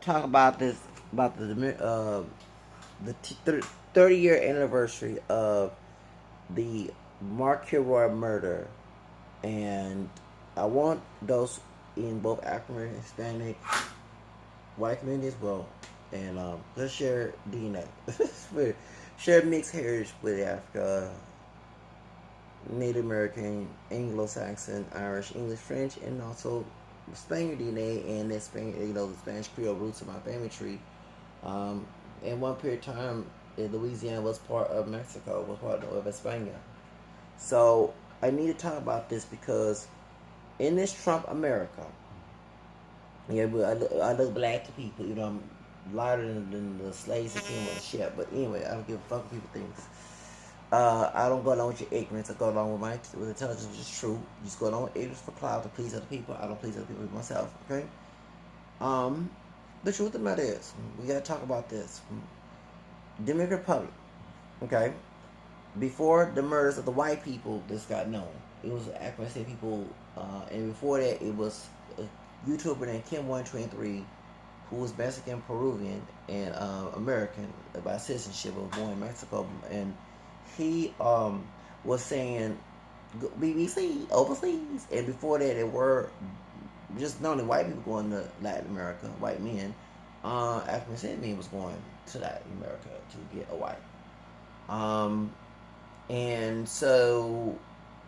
talk about this about the 30-year anniversary of the Mark Kilroy murder, and I want those in both African and Hispanic, white community as well, and let's share DNA, share mixed heritage with Africa, Native American, Anglo-Saxon, Irish, English, French, and also Spaniard DNA and that the Spanish Creole roots of my family tree. In one period of time, Louisiana was part of Mexico, was part of España. So I need to talk about this because in this Trump America, yeah, I look black to people. I'm lighter than the slaves that came on the ship. But anyway, I don't give a fuck what people think. I don't go along with your ignorance. I go along with intelligence, which is true. You just go along with ignorance for cloud to please other people. I don't please other people myself. Okay. The truth of the matter is, we gotta talk about this. Dominican Republic. Okay. Before the murders of the white people, this got known. It was African people, and before that, it was a YouTuber named Kim123, who was Mexican, Peruvian, and American by citizenship, was born in Mexico, and he was saying BBC overseas, and before that, there were just not only white people going to Latin America, white men, African men was going to Latin America to get a wife. And so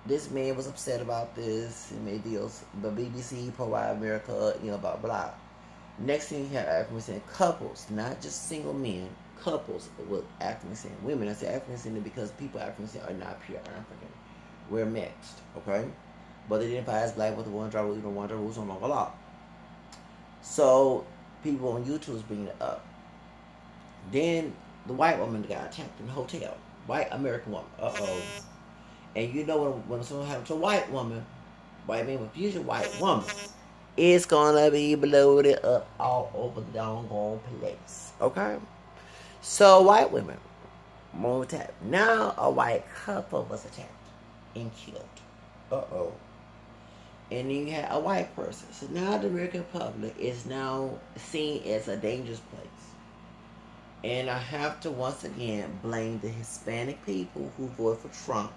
this man was upset about this and made deals. The BBC, Provide America, blah, blah. Next thing you have African couples, not just single men, couples with African women. I say African because people African are not pure African. We're mixed, okay? But they identify as black with the one drop rules on local law. So people on YouTube is bringing it up. Then the white woman got attacked in the hotel. White American woman. And when something happens to a white woman, white man with usually white woman, it's gonna be bloated up all over the doggone place. Okay? So white women were attacked. Now a white couple was attacked and killed. And then you had a white person. So now the American public is now seen as a dangerous place. And I have to once again blame the Hispanic people who voted for Trump.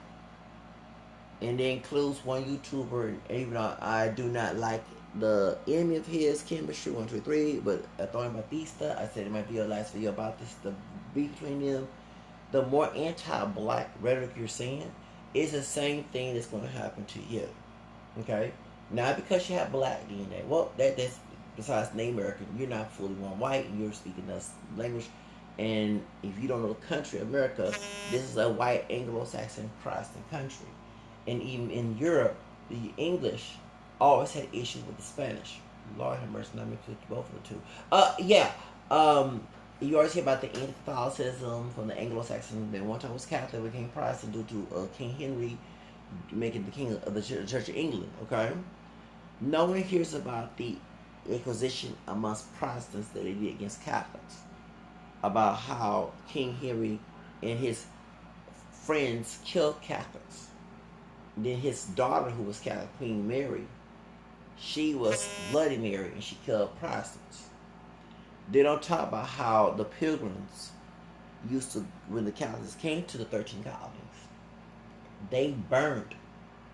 And that includes one YouTuber, and even though I do not like the enemy of his, Chemistry 123, but Antonio Batista, I said in my last video about this, the beef between them, the more anti-black rhetoric you're saying is the same thing that's going to happen to you. Okay? Not because you have black DNA. Well, that's besides Native American, you're not fully one white, and you're speaking this language. And if you don't know the country, America, this is a white Anglo-Saxon Protestant country. And even in Europe, the English always had issues with the Spanish. Lord have mercy, not mixed with both of the two. You always hear about the anti-Catholicism from the Anglo-Saxon. Then one time was Catholic, became Protestant due to King Henry making the king of the Church of England. Okay, no one hears about the Inquisition amongst Protestants that they did against Catholics. About how King Henry and his friends killed Catholics. Then his daughter, who was Catholic, Queen Mary, she was Bloody Mary, and she killed Protestants. They don't talk about how the Pilgrims used to, when the Catholics came to the 13 colonies, they burned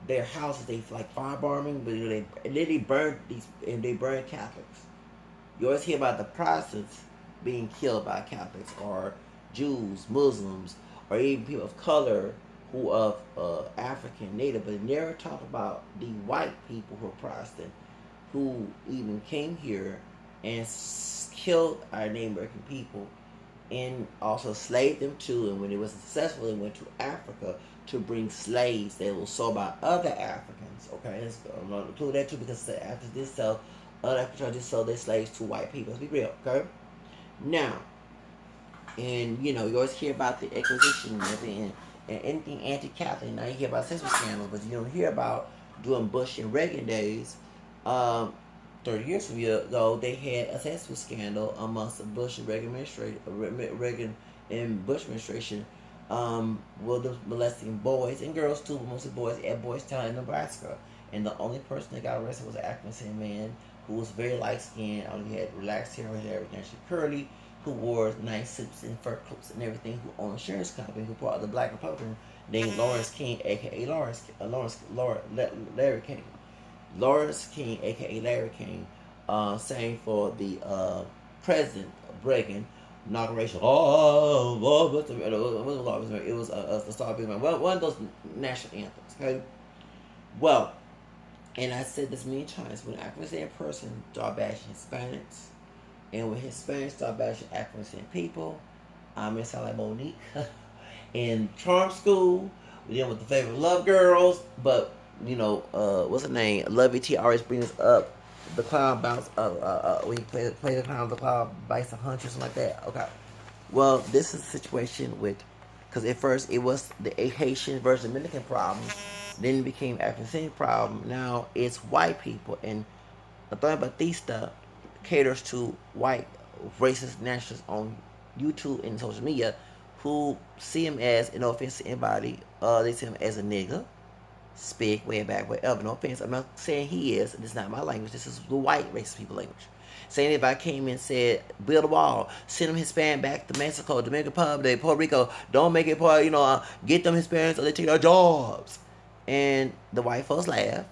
their houses. They like firebombing, but they burned these, and they burned Catholics. You always hear about the Protestants being killed by Catholics, or Jews, Muslims, or even people of color who of African, Native, but they never talk about the white people who are Protestant, who even came here and killed our Native American people, and also slaved them too. And when it was successful, they went to Africa to bring slaves that were sold by other Africans. Okay, I'm going to include that too, because after this, so other Africans just sold their slaves to white people. Let's be real, okay? Now, and you always hear about the Inquisition and anything anti-Catholic. Now you hear about sexual scandals, but you don't hear about during Bush and Reagan days. 30 years ago, they had a sexual scandal amongst the Bush and Reagan administration, Reagan and Bush administration, with molesting boys and girls too, but mostly boys at Boys Town in Nebraska. And the only person that got arrested was an African man who was very light skinned, only had relaxed hair, everything, she curly, who wore nice suits and fur coats and everything, who owned an insurance company, who brought the black Republican named Lawrence King, aka Larry King. Lawrence King, aka Larry King, sang for the President Reagan inauguration. It was the Star Being one of those national anthems. Okay, well, and I said this many times, when African person start bashing Hispanics, and when Hispanics start bashing African people, I'm gonna sound like Monique in Charm School. We dealing with the favorite love girls, but you know, what's her name? Lovey T always brings up the clown bounce. When you play the clown, the clown bites a hunch or something like that. Okay. Well, this is a situation with, because at first it was the Haitian versus Dominican problem, then it became African problem. Now it's white people, and Antonio Batista caters to white racist nationalists on YouTube and social media who see him as, no offense to anybody, they see him as a nigga, speak way back, whatever. No offense, I'm not saying he is. This is not my language. This is the white racist people language. Saying if I came in and said, build a wall, send them Hispanic back to Mexico, Dominican Republic, Puerto Rico, don't make it part, get them Hispanics or they take our jobs. And the white folks laugh.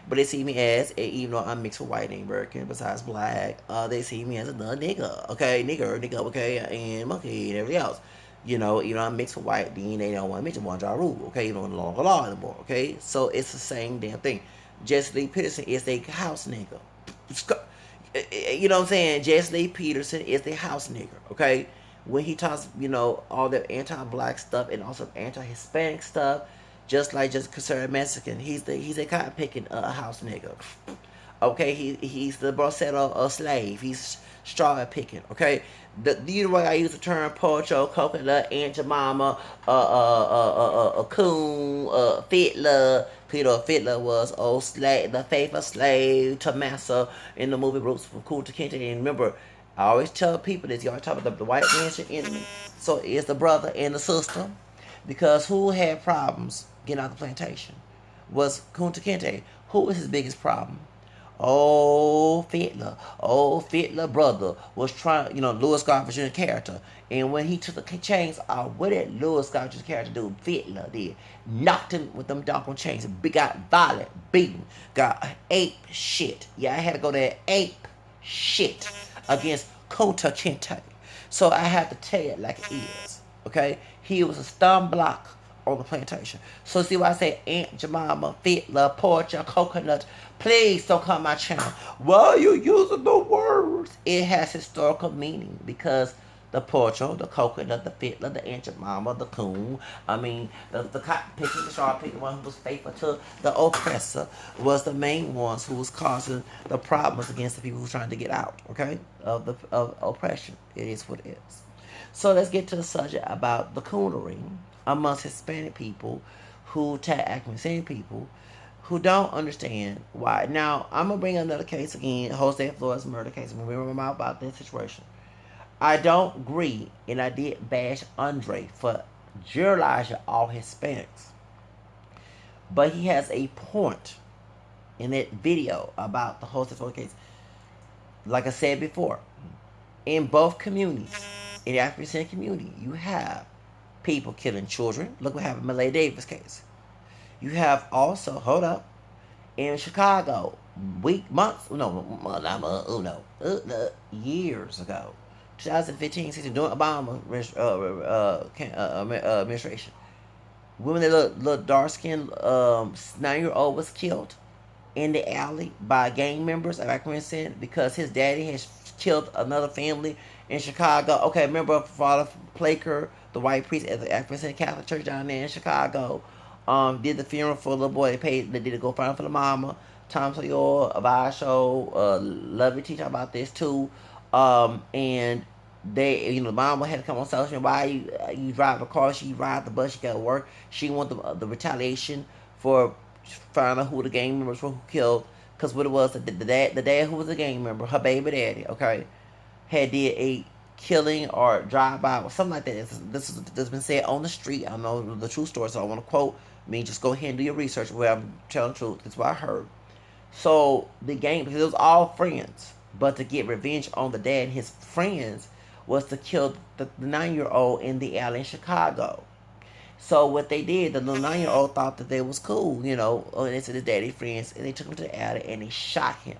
But they see me as, even though I'm mixed with white and American, besides black, they see me as another nigga, okay? Nigga, okay? And monkey and everything else. I'm mixed with white, then they don't want to mention one jaw rule, okay? You don't want law anymore, okay? So it's the same damn thing. Jesse Lee Peterson is the house nigga. You know what I'm saying? Jesse Lee Peterson is the house nigga, okay? When he talks, all the anti-black stuff and also anti-Hispanic stuff, just conservative Mexican, he's a cotton picking house nigga. Okay, he's the Bracero slave. He's straw picking. Okay, the way I use the term pocho, coconut, Aunt Jemima, coon, Fiddler. Peter Fiddler was old slave, the faithful slave to Massa in the movie Roots from Cool to Kente. And remember, I always tell people this. Y'all talk about the white man's your enemy. So it's the brother and the sister. Because who had problems getting out the plantation? Was Kunta Kinte. Who was his biggest problem? Fiddler. Fiddler brother was trying, Louis Gossett Jr. character. And when he took the chains off, what did Louis Gossett Jr. character do? Fiddler did. Knocked him with them doggone chains. Got violent, beaten, got ape shit. Yeah, I had to go there ape shit against Kunta Kinte. So I have to tell it like it is. Okay? He was a stun block on the plantation. So see why I say Aunt Jemima, Fiddler, Portia, Coconut. Please don't come on my channel. Well, you're using the words. It has historical meaning because the Portia, the Coconut, the Fiddler, the Aunt Jemima, the Coon, the cotton picking, the straw picking, the one who was faithful to the oppressor was the main ones who was causing the problems against the people who were trying to get out, okay, of oppression. It is what it is. So let's get to the subject about the coonery amongst Hispanic people who attack African people who don't understand why. Now, I'm going to bring another case again, Jose Flores murder case. I'm going to remember about this situation. I don't agree, and I did bash Andre for generalizing all Hispanics. But he has a point in that video about the Jose Flores case. Like I said before, in both communities, in the African community, you have people killing children. Look what happened in Malay Davis case. You have also, in Chicago, years ago, 2015, 16, during Obama administration, women that look dark-skinned, 9-year-old was killed in the alley by gang members of African because his daddy has killed another family in Chicago. Okay, remember Father Plaker, the white priest at the African Catholic Church down there in Chicago, did the funeral for the little boy. They did a GoFundMe for the mama. Tom Sawyer, Avasho, Lovey T talk about this too. And they, the mama had to come on social media. Why you drive a car? She ride the bus. She got to work. She want the retaliation for finding out who the gang members were who killed. Because what it was, the dad who was a gang member, her baby daddy, okay, had did a killing or drive-by or something like that. This has been said on the street. I don't know the true story, so I want to quote me. Just go ahead and do your research where I'm telling the truth. That's what I heard. So the gang, because it was all friends, but to get revenge on the dad and his friends was to kill the 9-year-old in the alley in Chicago. So what they did, the little 9-year-old thought that they was cool, you know, and they said his daddy friends, and they took him to the alley and they shot him,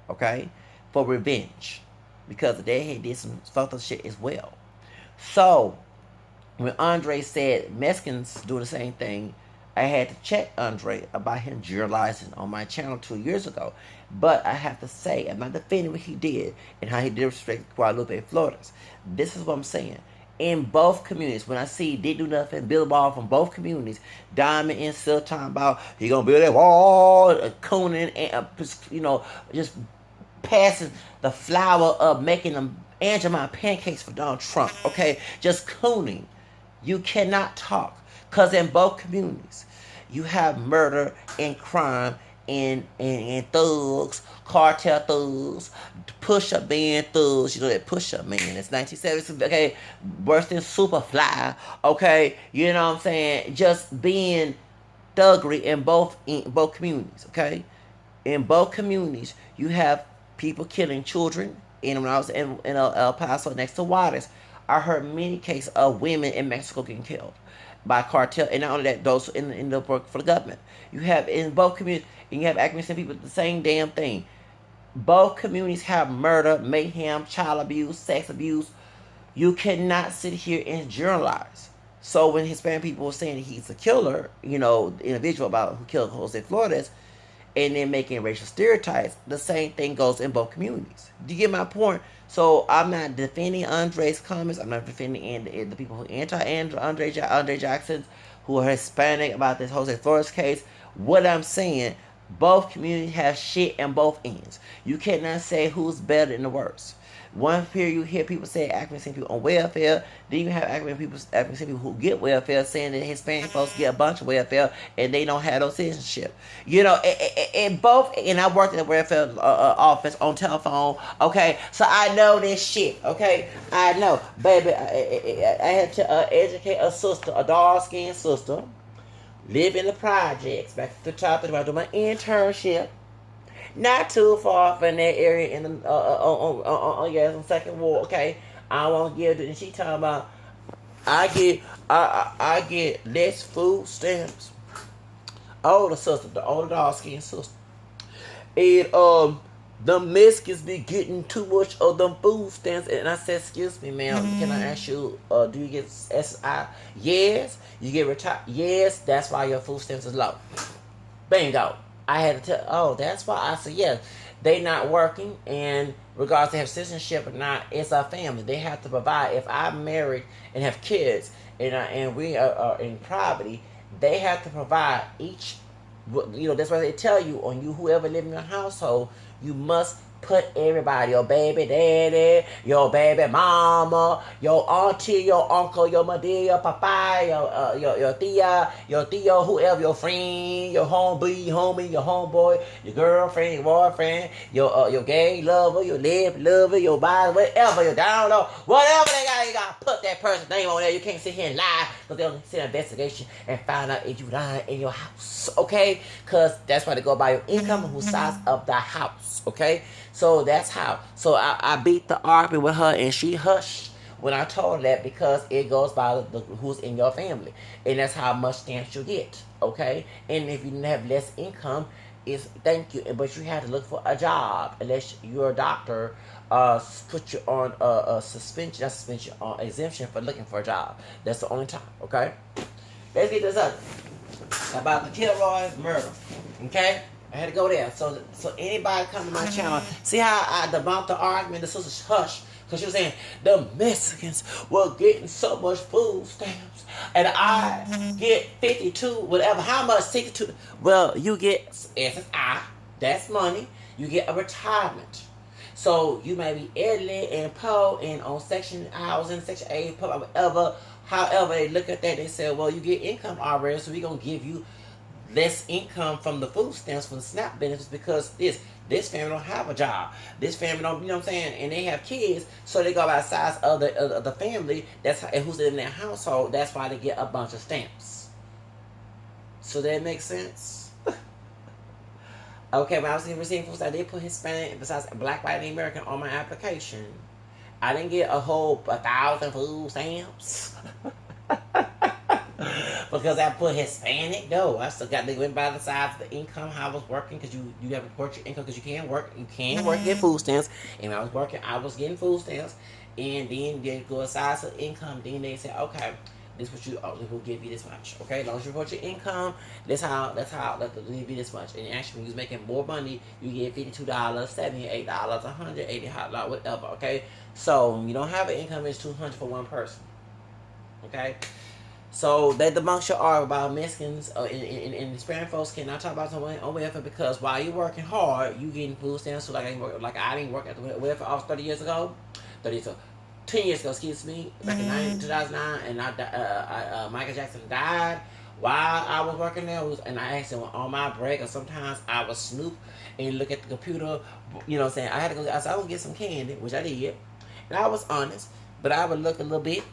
okay, for revenge, because the dad had did some fucked up shit as well. So when Andre said Mexicans do the same thing, I had to check Andre about him generalizing on my channel 2 years ago. But I have to say, I'm not defending what he did and how he disrespected Guadalupe Flores. This is what I'm saying. In both communities, when I see Did Do Nothing, Bill Ball from both communities, Diamond and still talking about he gonna build that wall, Conan, and you know, just passing the flower of making them Aunt Jemima pancakes for Donald Trump. Okay, just cooning. You cannot talk, because in both communities you have murder and crime and thugs, cartel thugs, push-up band thugs. You know that push-up man, it's 1970s, okay, worse than Superfly, okay, you know what I'm saying, just being thuggery in both communities, okay. In both communities you have people killing children. And when I was in El Paso next to Juarez, I heard many cases of women in Mexico getting killed by cartel, and not only that, those in the work for the government. You have in both communities, and you have African people the same damn thing. Both communities have murder, mayhem, child abuse, sex abuse. You cannot sit here and generalize. So when Hispanic people were saying he's a killer, you know, the individual about who killed Jose Flores, and then making racial stereotypes, the same thing goes in both communities. Do you get my point? So I'm not defending Andre's comments. I'm not defending the people who Andre Jackson, who are Hispanic about this Jose Flores case. What I'm saying, both communities have shit in both ends. You cannot say who's better than the worst. One period you hear people say African people on welfare, then you have African people who get welfare saying that Hispanic folks get a bunch of welfare and they don't have no citizenship. You know, in both, and I worked in the welfare office on telephone, okay, so I know this shit, okay, I know, baby, I had to educate a sister, a dark-skinned sister, live in the projects, back to the top of the do my internship. Not too far from that area in the on Second Ward. Okay, I won't give it. And she talking about I get less food stamps. Older sister, the older dark skinned sister, and the Mexicans be getting too much of them food stamps. And I said, excuse me, ma'am, can I ask you, do you get SI? Yes. You get retired? Yes. That's why your food stamps is low. Bingo. I had to tell, oh, that's why. I said, yes, they not working, and regardless they have citizenship or not, it's our family. They have to provide. If I'm married and have kids, and we are in poverty, they have to provide each, you know, that's why they tell you, on you, whoever live in your household, you must put everybody, your baby daddy, your baby mama, your auntie, your uncle, your mother, your papa, your tia, your tío, whoever, your friend, your homie, your homeboy, your girlfriend, your boyfriend, your gay lover, your lesbian lover, your bi, whatever, your down low, whatever they got, you gotta put that person's name on there. You can't sit here and lie, because they'll sit in an investigation and find out if you lying in your house, okay? Because that's why they go by your income and who's size of the house, okay? So that's how. So I beat the argument with her, and she hushed when I told her that, because it goes by who's in your family, and that's how much stamps you get. Okay, and if you have less income, is thank you, but you have to look for a job unless your doctor put you on a suspension, not suspension, on exemption for looking for a job. That's the only time. Okay, let's get this up about the Kilroy murder. Okay. I had to go there. So anybody come to my channel, see how I debunked the argument, the sister's hush, because she was saying the Mexicans were getting so much food stamps, and I get 52, whatever, how much, 62, well, you get SSI, that's money, you get a retirement. So you may be elderly and poor and on Section Housing, Section 8, whatever, however they look at that, they say, well, you get income already, so we're going to give you less income from the food stamps, from the SNAP benefits, because this family don't have a job. This family don't, you know what I'm saying, and they have kids, so they go by the size of the family that's who's in their household. That's why they get a bunch of stamps. So that makes sense. Okay, when I was receiving food stamps, I did put Hispanic besides Black, White, and American on my application. I didn't get a whole 1,000 food stamps. Because I put Hispanic. No, I still got, they went by the size of the income, how I was working, because you have to report your income, because you can work, get food stamps. And when I was working, I was getting food stamps. And then they go a size of income. Then they say, okay, this what you, we'll give you this much. Okay, as long as you report your income, that's how they'll give you this much. And actually, when you was making more money, you get $52, $78, $180, whatever. Okay, so when you don't have an income, it's $200 for one person. Okay. So they debunked your art about Mexicans and Hispanic folks cannot talk about someone on welfare, because while you working hard, you getting food stamps. So I didn't work at the welfare office 30 years ago, 10 years ago, excuse me, back in 2009, and Michael Jackson died while I was working there. And I actually went on my break, or sometimes I would snoop and look at the computer. You know what I'm saying? I had to go. I would get some candy, which I did, and I was honest, but I would look a little bit.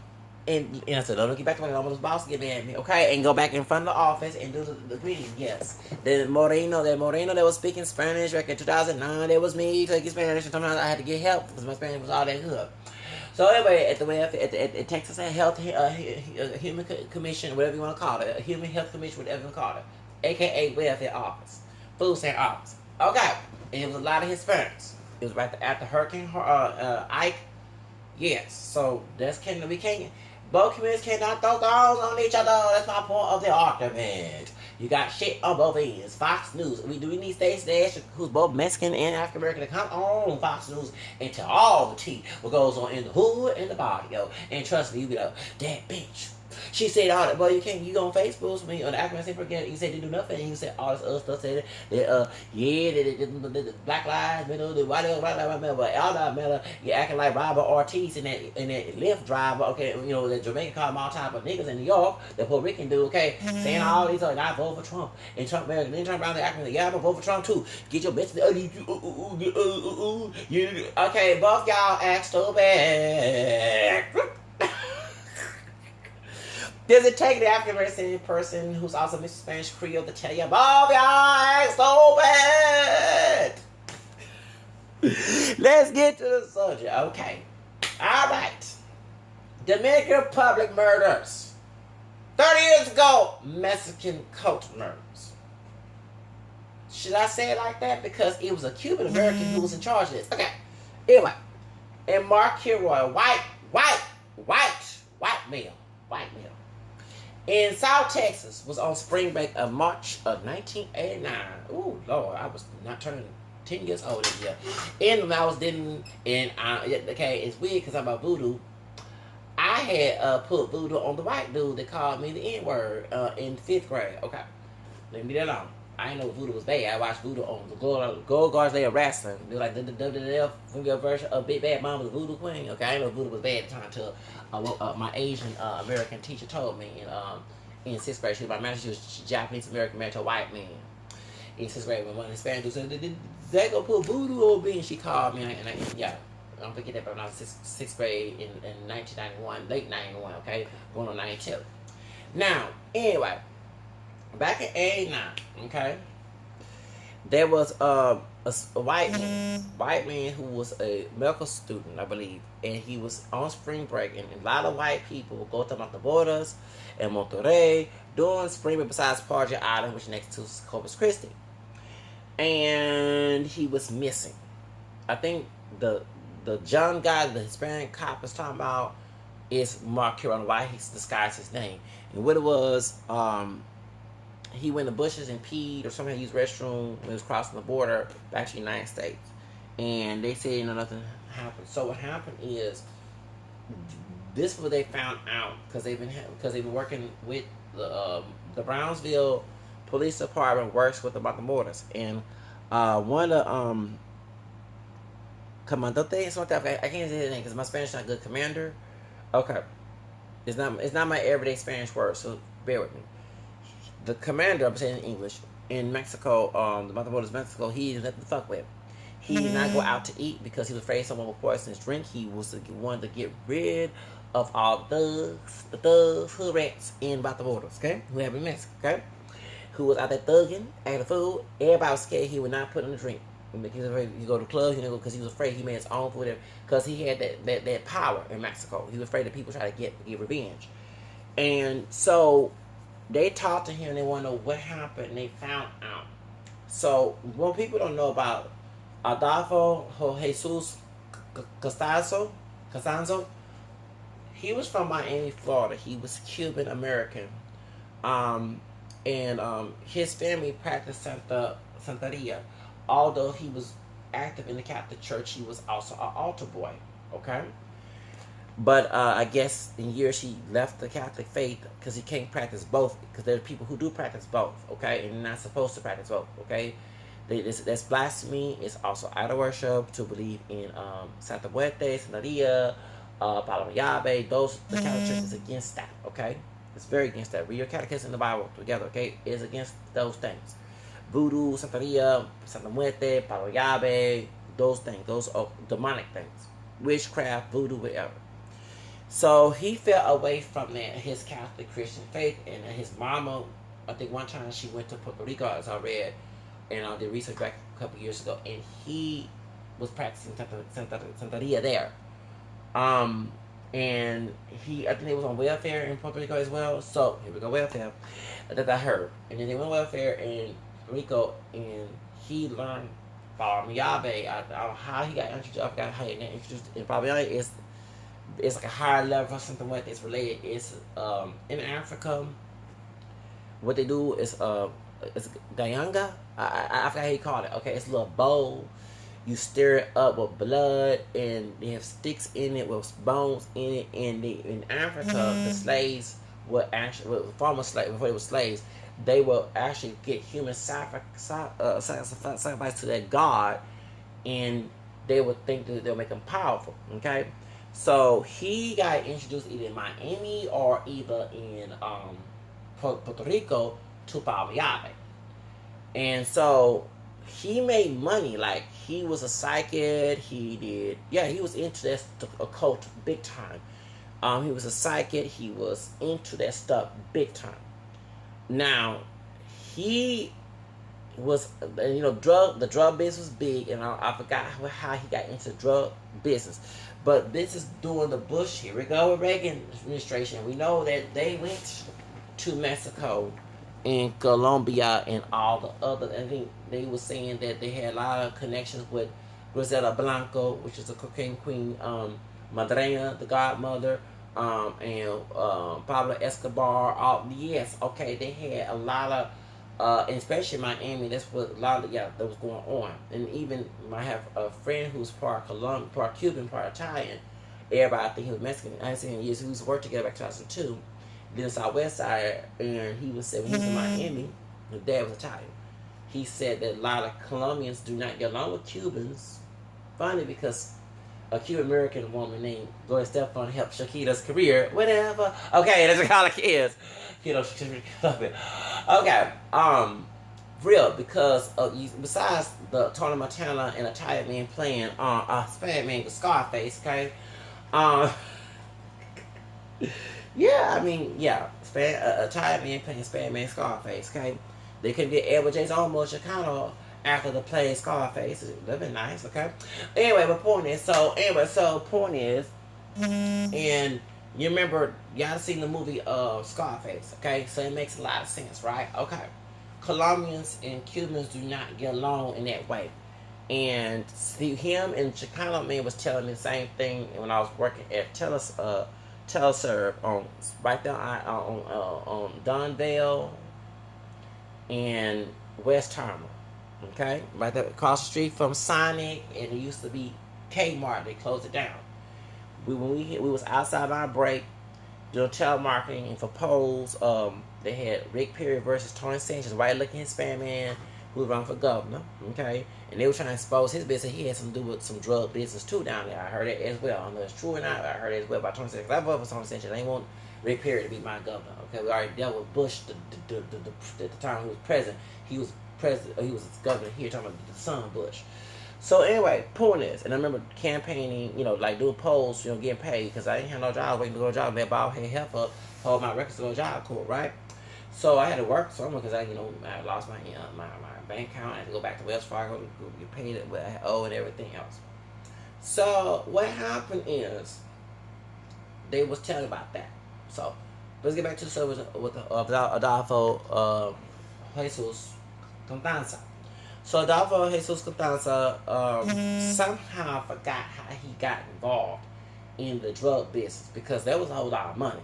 And I said, don't get back to my almost boss get mad at me, okay? And go back in front of the office and do the greeting, yes. The Moreno that was speaking Spanish back in 2009, that was me taking Spanish, and sometimes I had to get help because my Spanish was all that good. So anyway, at the Texas Health Human Commission, whatever you want to call it, a Human Health Commission, whatever you want to call it, aka welfare office, food stamp office. Okay, and it was a lot of Hispanics. It was right after Hurricane Ike. Yes, so we can't. Both communities cannot throw throws on each other. That's my point of the argument. You got shit on both ends. Fox News. We need Stacey Dash, who's both Mexican and African American, to come on Fox News and tell all the tea what goes on in the hood and the body, yo. And trust me, you be like, that bitch. She said all that, but you go on Facebook when on the African American, you say they do nothing, and you say all this other stuff, say that the Black Lives Matter, the white Lives Matter, but all that matter, you acting like Robert Ortiz and that Lyft driver, okay, you know, that Jamaican called them all type of niggas in New York, that Puerto Rican do, okay, saying all these, I vote for Trump, and Trump, then turn around and acting like, yeah, I'm gonna vote for Trump too, get your bitch, okay, both y'all act so bad. Does it take the African American person who's also Mr. Spanish Creole to tell you, "Bob, y'all act so bad"? Let's get to the subject. Okay. All right. Dominican Republic murders. 30 years ago, Mexican cult murders. Should I say it like that? Because it was a Cuban American who was in charge of this. Okay. Anyway. And Mark Kilroy, white male. In South Texas, was on spring break of March of 1989. Ooh, Lord, I was not turning 10 years old this year. And when I was okay, it's weird because I'm about voodoo. I had put voodoo on the white dude that called me the N-word in 5th grade. Okay, leave me that alone. I didn't know voodoo was bad. I watched voodoo on the Gold Guards. They were wrestling. They were like the WWF from your version of Big Bad Mama, the voodoo queen. Okay, I didn't know voodoo was bad at the time until my Asian American teacher told me in 6th grade. She was my manager. She was Japanese American, married to a white man. In 6th grade, when one of the Spanish dudes said, "They gonna put voodoo on me," and she called me, and I don't forget that. But when I was 6th grade in 1991, late 91, okay, going on 92. Now, anyway. Back in '89, okay, there was a white man who was a medical student, I believe, and he was on spring break, and a lot of white people would go to Matamoros and Monterrey during spring break besides Project Island, which is next to Corpus Christi, and he was missing. I think the John guy, the Hispanic cop is talking about, is Mark Kilroy. Why he's disguised his name, and what it was, he went in the bushes and peed or something, used restroom when he was crossing the border back to the United States. And they said, nothing happened. So what happened is, this is what they found out, because they've been working with the Brownsville Police Department works with the Matamoros. And one of the Comandante, something like that, I can't say his name because my Spanish is not good. Commander? Okay. It's not my everyday Spanish word, so bear with me. The commander, I'm saying in English, in Mexico, the Matamoros, Mexico, he didn't let the fuck with him. He did not go out to eat because he was afraid someone would poison his drink. He was wanted to get rid of all the thugs, hood rats in Matamoros, okay, who have been Mexico, okay. who was out there thugging, acting a fool. Everybody was scared he would not put in the drink. Because he go to clubs, because he was afraid he made his own food, because he had that power in Mexico. He was afraid that people try to get revenge. And so they talked to him, they want to know what happened, and they found out. So what people don't know about Adolfo Jesus Costanzo, he was from Miami, Florida. He was Cuban American. And his family practiced Santeria. Although he was active in the Catholic Church, he was also an altar boy. Okay? But I guess in years he left the Catholic faith because he can't practice both. Because there are people who do practice both, okay, and they're not supposed to practice both, okay. That's blasphemy. It's also idol worship to believe in Santa Muerte, Santeria, Palo Mayave. The Catholic Church is against that, okay. It's very against that. Read your catechism in the Bible together, okay. It's against those things. Voodoo, Santeria, Santa Muerte, Palo Mayave, those things. Those are demonic things. Witchcraft, voodoo, whatever. So he fell away from his Catholic Christian faith, and his mama, I think one time she went to Puerto Rico, as I read, and I did research back a couple years ago, and he was practicing Santeria there. And I think he was on welfare in Puerto Rico as well. So here we go, welfare. That I heard. And then they went on welfare in Puerto Rico, and he learned Palo Mayave. I don't know how he got introduced. I forgot how he got introduced. And Palo Mayave it's like a higher level or something like it's related. It's in Africa. What they do is it's gayanga. I forgot how you call it. Okay, it's a little bowl. You stir it up with blood, and they have sticks in it with bones in it. And in Africa, the slaves were actually former slaves before they were slaves. They will actually get human sacrifice to their god, and they would think that they'll make them powerful. Okay. So he got introduced either in Miami or either in Puerto Rico to Palo Mayave. And so he made money. Like, he was a psychic. He was into that occult big time. He was a psychic. He was into that stuff big time. Now, he was, the drug business was big, and I forgot how he got into drug business. But this is during the Bush, here we go, Reagan administration. We know that they went to Mexico and Colombia and all the other, I think they were saying that they had a lot of connections with Rosetta Blanco, which is a cocaine queen, Madrena, the godmother, and Pablo Escobar. Yes, okay, they had a lot of, and especially in Miami, that's what a lot of, that was going on. And even I have a friend who's part Colombian, part Cuban, part Italian. Everybody think he was Mexican. I ain't seen him in years. We used to work together back in 2002. Then it's our West Side, and he was said when he was in Miami, his dad was Italian. He said that a lot of Colombians do not get along with Cubans. Funny, because a Cuban American woman named Gloria Estefan helped Shakira's career. Whatever. Okay, that's how it is. Okay, real, because besides the Tony Montana and Italian man playing Spanish man with Scarface, okay, Italian man playing Spanish man Scarface, okay, they couldn't get Edward J's own Chicano after the play Scarface. It would have been nice, okay. Anyway, but point is, and you remember, y'all seen the movie Scarface, okay? So it makes a lot of sense, right? Okay. Colombians and Cubans do not get along in that way. And see, him and Chicano man was telling me the same thing when I was working at Teleserve on right there on Dunvale and West Terminal. Okay? Right there across the street from Sonic, and it used to be Kmart. They closed it down. We was outside our break doing telemarketing, and for polls, they had Rick Perry versus Tony Sanchez, white-looking Hispanic man who was running for governor, okay? And they were trying to expose his business. He had something to do with some drug business too down there. I heard it as well. I don't know if it's true or not, but I heard it as well about Tony Sanchez. I voted for Tony Sanchez. I ain't want Rick Perry to be my governor, okay? We already dealt with Bush at the time he was president. He was governor here, talking about the son Bush. So anyway, point is, and I remember campaigning, like doing polls, getting paid, because I didn't have no job, waiting to go to job, man, ball head help up, hold my records to go to job court, right? So I had to work somewhere because I lost my bank account. I had to go back to Wells Fargo to get paid what I owe and everything else. So what happened is they was telling about that. So let's get back to the story with Adolfo Jesus Constanza. So Adolfo Jesus Constanza somehow forgot how he got involved in the drug business because there was a whole lot of money.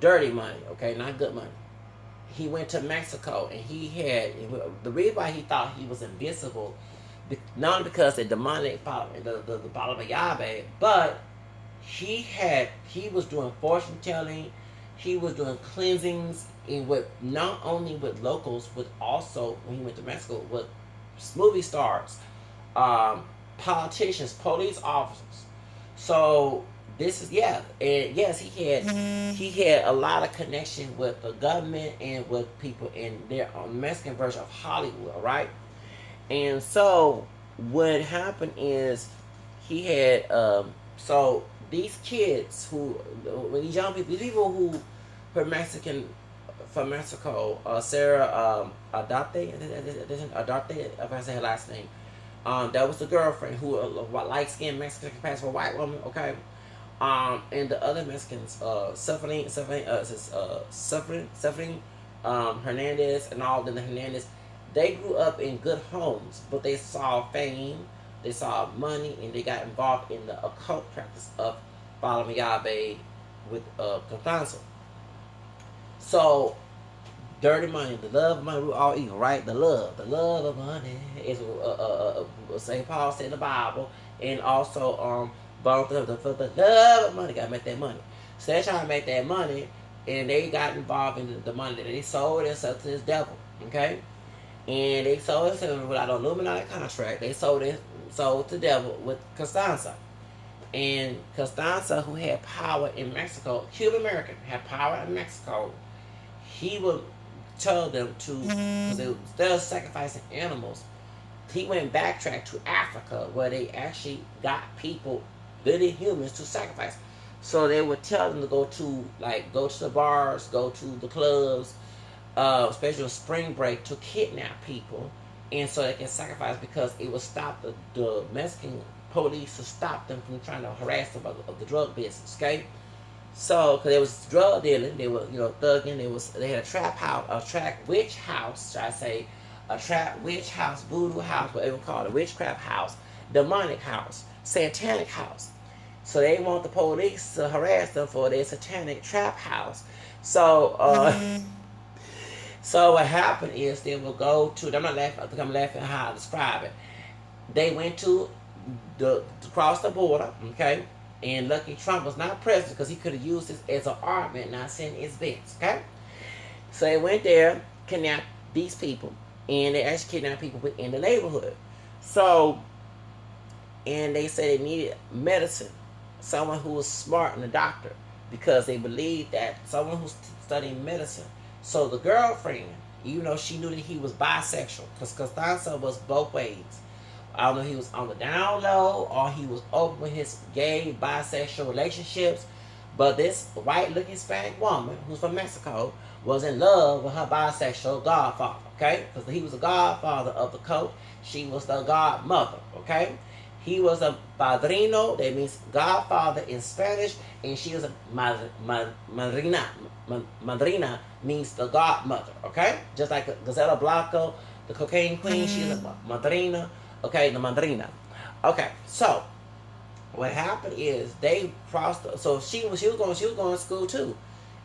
Dirty money, okay, not good money. He went to Mexico and he had the reason why he thought he was invincible, not only because the demonic the Bala Yabe, but he was doing fortune telling, he was doing cleansings in with not only with locals but also when he went to Mexico with movie stars, politicians, police officers. So this is and yes, he had a lot of connection with the government and with people in their Mexican version of Hollywood, right? And so what happened is he had so these kids these young people, these people who were Mexican from Mexico, Sarah Adarte, if I say her last name, that was the girlfriend who light skinned Mexican passed for a white woman, okay. And the other Mexicans, suffering Hernandez and all the Hernandez, they grew up in good homes, but they saw fame, they saw money, and they got involved in the occult practice of Balamiabe with Constanzo. So, dirty money, the love of money, we all equal, right? The love of money is St. Paul said in the Bible, and also for the love of money, gotta make that money. So they're trying to make that money, and they got involved in the money that they sold themselves to this devil, okay? And they sold themselves without an Illuminati contract. They sold to the devil with Constanza. And Constanza, who had power in Mexico, Cuban American, had power in Mexico, he would tell them to, because instead of sacrificing animals, he went backtrack to Africa where they actually got people, little humans, to sacrifice. So they would tell them to go to the bars, go to the clubs, especially on spring break, to kidnap people, and so they can sacrifice because it would stop the Mexican police to stop them from trying to harass them of the drug business. Okay, so because there was drug dealing, they were thugging. They had a trap house, a trap witch house, should I say, a trap witch house, voodoo house, whatever you call it, witchcraft house, demonic house, satanic house. So they want the police to harass them for their satanic trap house. So so what happened is they will go to, I'm laughing how I describe it. They went to cross the border, okay? And lucky Trump was not president because he could have used this as an argument, not sending his bets, okay? So they went there, kidnapped these people, and they actually kidnapped people within the neighborhood. So, and they said they needed medicine, someone who was smart and a doctor, because they believed that someone who's studying medicine. So the girlfriend, even though she knew that he was bisexual, because Constanza was both ways. I don't know if he was on the down low or he was open with his gay, bisexual relationships. But this white-looking Hispanic woman, who's from Mexico, was in love with her bisexual godfather, okay? Because he was the godfather of the cult. She was the godmother, okay? He was a padrino, that means godfather in Spanish, and she was a madrina. Madrina means the godmother, okay? Just like Gazella Blanco, the cocaine queen, she's a madrina, okay, the madrina. Okay, so what happened is they crossed. So she was going to school too,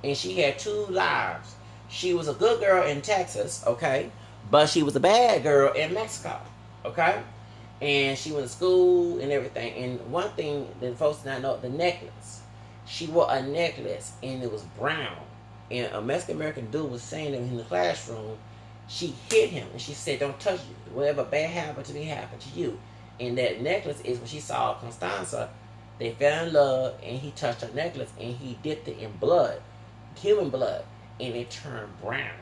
and she had two lives. She was a good girl in Texas, okay, but she was a bad girl in Mexico, okay. And she went to school and everything. And one thing that folks did not know, the necklace. She wore a necklace and it was brown. And a Mexican American dude was saying to him in the classroom, she hit him and she said, "Don't touch you. Whatever bad happened to me happened to you." And that necklace is when she saw Constanza, they fell in love and he touched her necklace and he dipped it in blood, human blood, and it turned brown.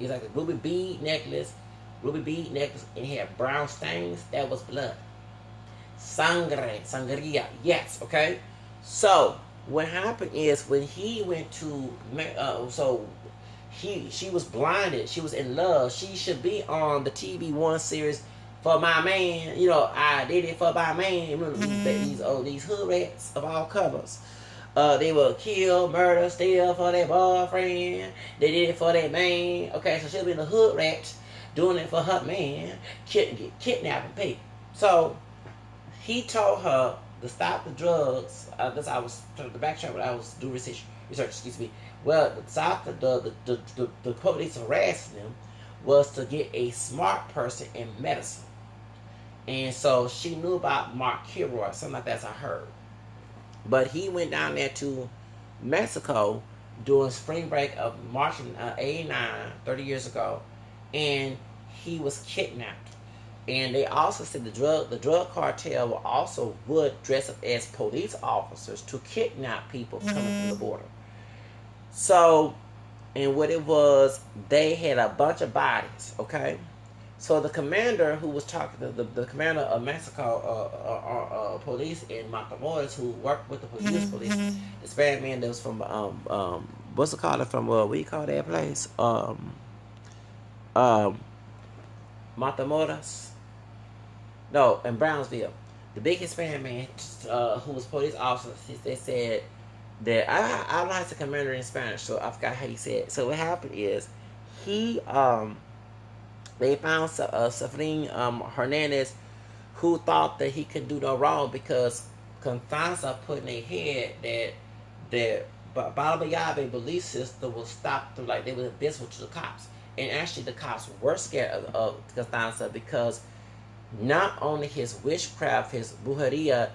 It's like a ruby bead necklace, and it had brown stains. That was blood. Sangria, yes, okay? So, What happened is when he went to she was blinded. She was in love. She should be on the TV1 series For My Man. You know, I did it for my man. Remember these hood rats of all colors. They will kill, murder, steal for their boyfriend. They did it for their man. Okay, so she'll be in the hood rat doing it for her man, kidnapping people. So he told her to stop the drugs. This I was trying to backtrack, but I was doing research. Excuse me. Well, to stop the police harassing them was to get a smart person in medicine, and so she knew about Mark Kilroy, something like that. As I heard, but he went down there to Mexico during spring break of March 89, 30 years ago, and he was kidnapped. And they also said the drug cartel would dress up as police officers to kidnap people coming from the border. So, and what it was, they had a bunch of bodies, okay? So the commander who was talking to the commander of Mexico police in Matamoros, who worked with the police, the Spanish man that was from what's it called, from what you call that place, Matamoros, no, in Brownsville, the big Hispanic man who was police officer. They said that I don't know how to commander in Spanish, so I forgot how he said it. So what happened is he they found Safrin Hernandez, who thought that he could do no wrong because Constanza put in their head that Baba Yabe belief system will stop them, like they were invincible to the cops. And actually the cops were scared of Constanza because not only his witchcraft, his brujeria,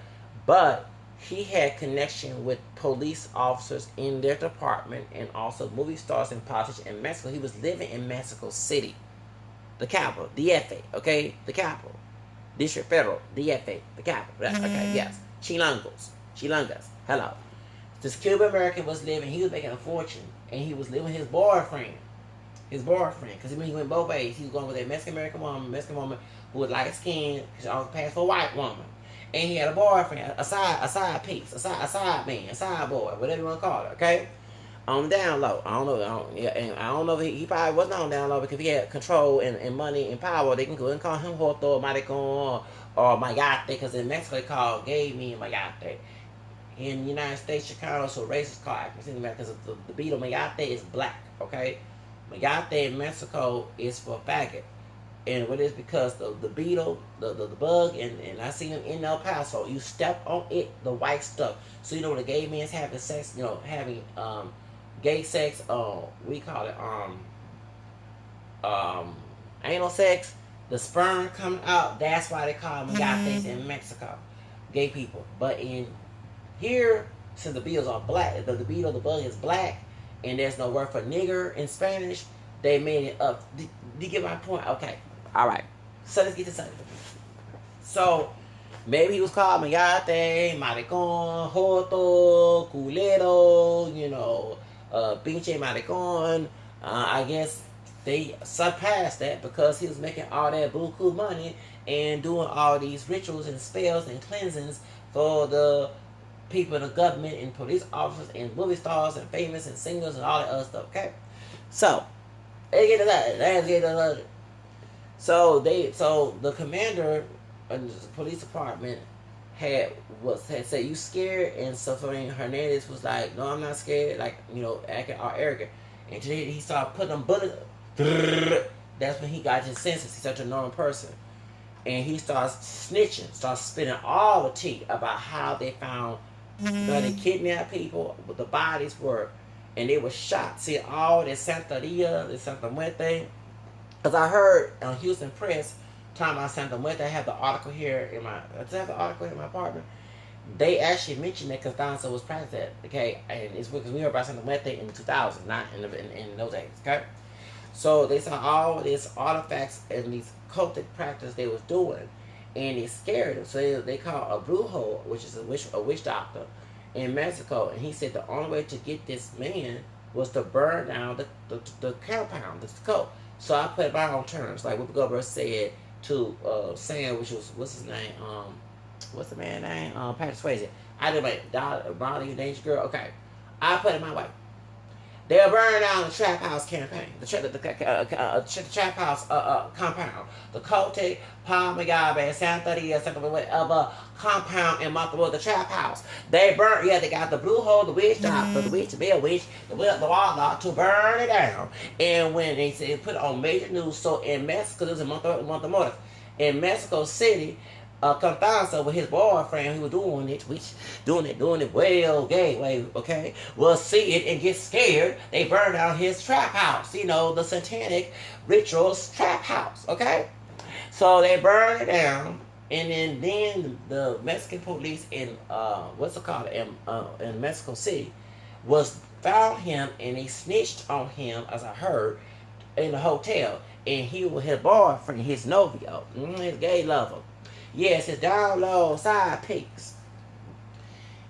but he had connection with police officers in their department and also movie stars and politicians in Mexico. He was living in Mexico City, the capital, DFA, okay? The capital. District Federal, DFA, the capital. Okay, yes. Chilangas, hello. This Cuban American was living, he was making a fortune, and he was living with his boyfriend. Because he went both ways. He was going with a Mexican woman who was light skinned, because she always passed for a white woman. And he had a boyfriend, a side piece, a side man, a side boy, whatever you want to call it, okay? On the down low. I don't know if he probably wasn't on down low because he had control and money and power. They can go and call him Joto or Maricon or Mayate, because in Mexico they call gay men Mayate. In the United States, Chicano, so racist call African because the beetle Mayate is black, okay? Mayate in Mexico is for faggot. And what is because the beetle, the bug, and I seen them in El Paso, you step on it, the white stuff. So you know when a gay man's having sex, having gay sex, we call it anal sex, the sperm coming out, that's why they call them Mayates in Mexico. Gay people. But in here, since the beetles are black, the beetle, the bug is black, and there's no word for nigger in Spanish, they made it up. Do you get my point? Okay. Alright. So let's get to something. So maybe he was called Mayate, Maricon, Joto, Culero, Pinche Maricon. I guess they surpassed that because he was making all that buku money and doing all these rituals and spells and cleansings for the people in the government and police officers and movie stars and famous and singers and all that other stuff, okay? So, let's get to that. So the commander of the police department had said, you scared? And Safrin Hernandez was like, no, I'm not scared, acting all arrogant. And today he started putting them bullets. That's when he got his senses. He's such a normal person. And he starts snitching, starts spitting all the tea about how they found that they kidnapped people, what the bodies were, and they were shot. See, all this Santeria, this Santa Muerte. Because I heard on Houston Press talking about Santa Muerte. I have the article here in my apartment. They actually mentioned that Constanza was practicing that, okay? And it's because we heard about Santa Muerte in 2000, not in those days, okay? So they saw all these artifacts and these cultic practices they was doing, and it scared them. So they called a brujo, which is a witch doctor, in Mexico. And he said the only way to get this man was to burn down the compound, the cult. So I put it by on terms, like Whoopi Goldberg said to Sam, which was, what's his name? what's the man's name? Patrick Swayze. I did like Bonnie Dangerous Girl. Okay, I put it my way. They'll burn down the Trap House campaign, the Trap House compound, the Cote, Palm Agave, Santa Maria, whatever compound in Montevideo, the Trap House. They burn, yeah, they got the Blue Hole, the Witch Doctor, the Witch, the Bell Witch, the Warlock to burn it down. And when they put it on major news, so in Mexico, this is Montevideo, in Mexico City, Constanza with his boyfriend who was doing it well gay way, okay, will see it and get scared. They burn down his trap house, the satanic rituals trap house, okay? So they burn it down, and then the Mexican police in in Mexico City found him, and they snitched on him, as I heard, in the hotel, and he was his boyfriend, his novio, his gay lover. Yes, his down low side pics.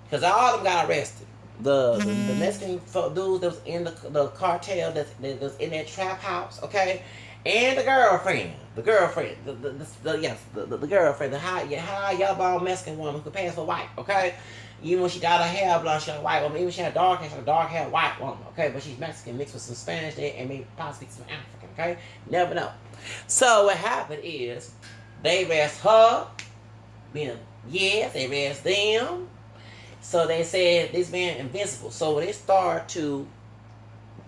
Because all of them got arrested. The Mexican dudes that was in the cartel that was in that trap house, okay? And the girlfriend. The girlfriend. The girlfriend. The high yellow Mexican woman who could pass for white, okay? Even when she got her hair blonde, she's a white woman. Even when she had dark hair, she's a dark hair white woman, okay? But she's Mexican mixed with some Spanish there and maybe possibly some African, okay? Never know. So what happened is, they arrest her, they arrest them. So they said this man invincible. So when they start to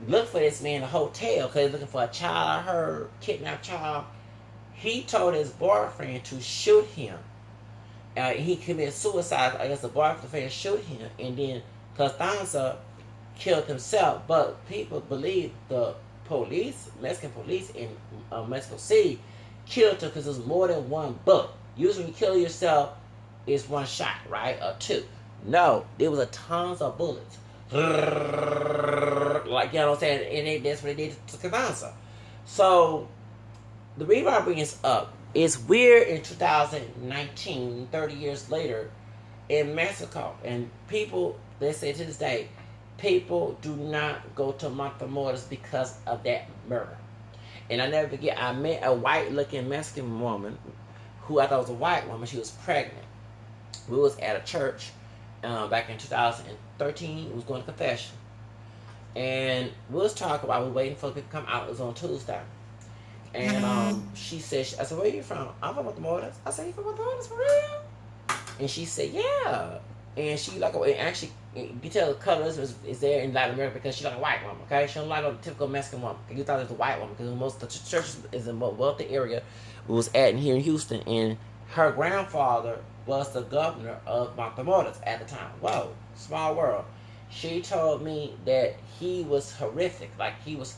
look for this man in the hotel, because they're looking for a child, her kidnapped child, he told his boyfriend to shoot him. He committed suicide. I guess the boyfriend shoot him, and then Constanza killed himself. But people believe the police, Mexican police in Mexico City, killed her because there's more than one bullet. Usually when you kill yourself, it's one shot, right? Or two. No, there was a tons of bullets. Like, you know what I'm saying? And that's what they did to Constanza. So, the reason I bring this up is we're in 2019, 30 years later, in Mexico. And people, they say to this day, people do not go to Montemorelos because of that murder. And I never forget, I met a white-looking Mexican woman who I thought was a white woman. She was pregnant. We was at a church back in 2013. We was going to confession. And we was talking about, we were waiting for people to come out. It was on Tuesday. And she said, I said, where are you from? I'm from Montemorelos. I said, you from Montemorelos for real? And she said, yeah. And she like, and actually, you can tell the colors is there in Latin America because she's like a white woman, okay? She don't like a typical Mexican woman. You thought it was a white woman because most of the churches is in a wealthy area we was at here in Houston, and her grandfather was the governor of Montemorelos at the time. Whoa, small world. She told me that he was horrific, like he was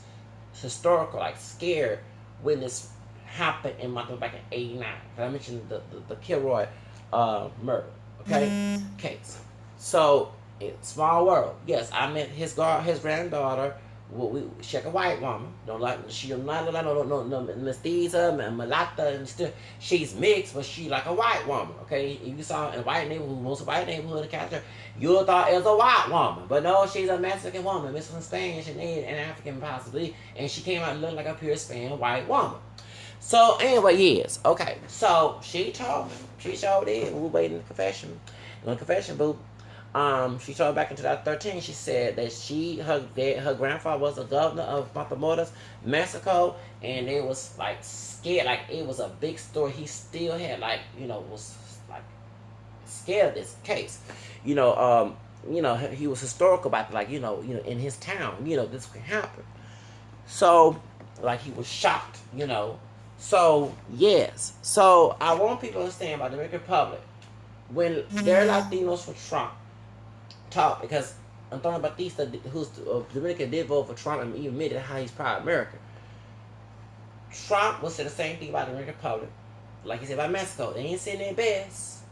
historical, like scared when this happened in Montemorelos back in '89. I mentioned the Kilroy murder, okay, case. So, small world. Yes, I met his granddaughter. She like a white woman. She don't like no mestiza, mulata, and still she's mixed, but she like a white woman. Okay, if you saw in a white neighborhood, most of white neighborhood in California, you thought it was a white woman, but no, she's a Mexican woman, mixed with Spanish and African possibly, and she came out looking like a pure Spanish white woman. So anyway, yes, okay. So she told me, she showed it. We were waiting in the confession booth. She told back in 2013, she said that her grandfather was the governor of Matamoros, Mexico, and it was like scared, like it was a big story. He still had was like scared of this case. He was historical about in his town, this could happen. So like he was shocked, So yes. So I want people to understand about the Dominican Republic. When they're Latinos for Trump, talk, because Antonio Batista, who's Dominican, did vote for Trump and even admitted how he's proud American. Trump will say the same thing about the Dominican Republic, like he said about Mexico. They ain't saying their best.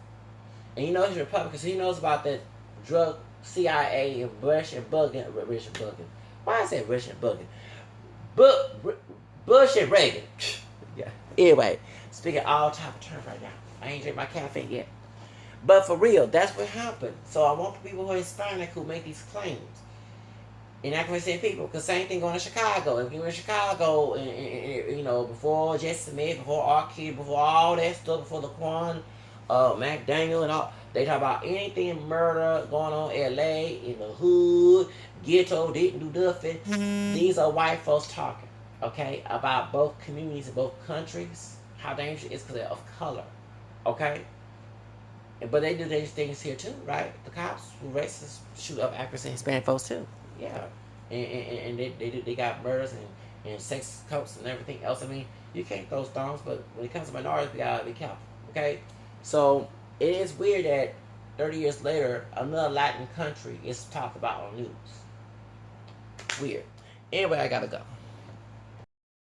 And he's Republican, so he knows about that drug CIA and Bush and Buggin. Why I say Bush and Buggin? Bush and Reagan. Yeah. Anyway, speaking all type of terms right now. I ain't drink my caffeine yet. But for real, that's what happened. So I want the people who are Hispanic who make these claims. And I can say people, because same thing going to Chicago. If you were in Chicago, and before Jesse Smith, before R. Kid, before all that stuff, before Laquan, Mac Daniel and all. They talk about anything murder going on in LA, in the hood, ghetto, didn't do nothing. These are white folks talking, okay, about both communities in both countries, how dangerous it is because of color, okay? But they do these things here too, right? The cops who racist shoot up African and Hispanic folks too. Yeah. And they got murders and sex cults and everything else. I mean, you can't throw stones, but when it comes to minorities, we gotta be careful. Okay? So it is weird that 30 years later, another Latin country is talked about on news. Weird. Anyway, I gotta go.